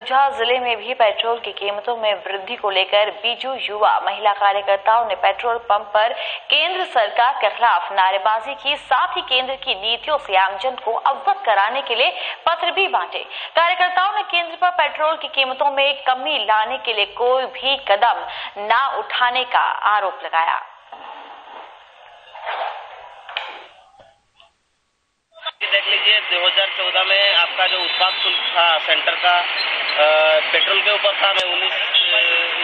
झालावाड़ जिले में भी पेट्रोल की कीमतों में वृद्धि को लेकर बीजू युवा महिला कार्यकर्ताओं ने पेट्रोल पंप पर केंद्र सरकार के खिलाफ नारेबाजी की। साथ ही केंद्र की नीतियों से आमजन को अवगत कराने के लिए पत्र भी बांटे। कार्यकर्ताओं ने केंद्र पर पेट्रोल की कीमतों में कमी लाने के लिए कोई भी कदम न उठाने का आरोप लगाया। देख लीजिए 2014 में आपका जो उत्पाद शुल्क था सेंटर का पेट्रोल के ऊपर था 19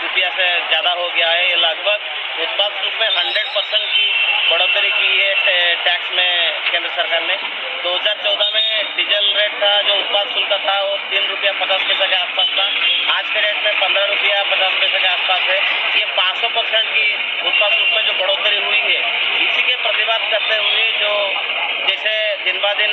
रुपया से ज्यादा हो गया है। ये लगभग उत्पाद शुल्क में 100% की बढ़ोतरी की है टैक्स में केंद्र सरकार ने। 2014 में डीजल रेट था जो उत्पाद शुल्क था वो 3 रुपया 50 पैसा के आसपास था। आज के रेट में 15 रुपया 50 पैसा के आसपास है। ये 500% की उत्पाद शुल्क में जो बढ़ोतरी हुई है इसी के प्रतिवाद करते हुए जो जैसे दिन ब दिन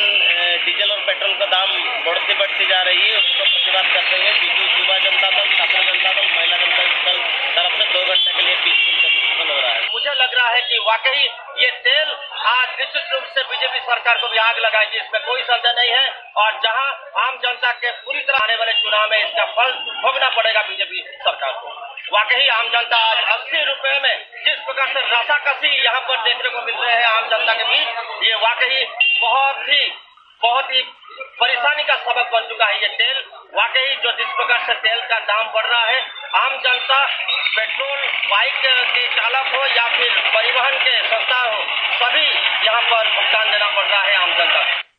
डीजल और पेट्रोल का दाम बढ़ती जा रही है उसको प्रतिवाद करते हुए बीजू युवा जनता दल, छात्र जनता दल, महिला जनता दल तरफ से 2 घंटे के लिए पीसफुल डेमोन्स्ट्रेशन हो रहा है। मुझे लग रहा है कि वाकई ये तेल आज निश्चित रूप से बीजेपी सरकार को भी आग लगाएगी, इसमें कोई संदेह नहीं है। और जहां आम जनता के पूरी तरह आने वाले चुनाव में इसका फल भोगना पड़ेगा बीजेपी सरकार को। वाकई आम जनता आज 80 रुपए में जिस प्रकार से रसाकसी यहाँ पर देखने को मिल रहे हैं आम जनता के बीच, ये वाकई बहुत ही परेशानी का सबक बन चुका है। ये तेल वाकई जो जिस प्रकार से तेल का दाम बढ़ रहा है, आम जनता पेट्रोल बाइक के चालक हो या फिर परिवहन के संस्था हो, सभी यहाँ पर भुगतान देना पड़ रहा है आम जनता को।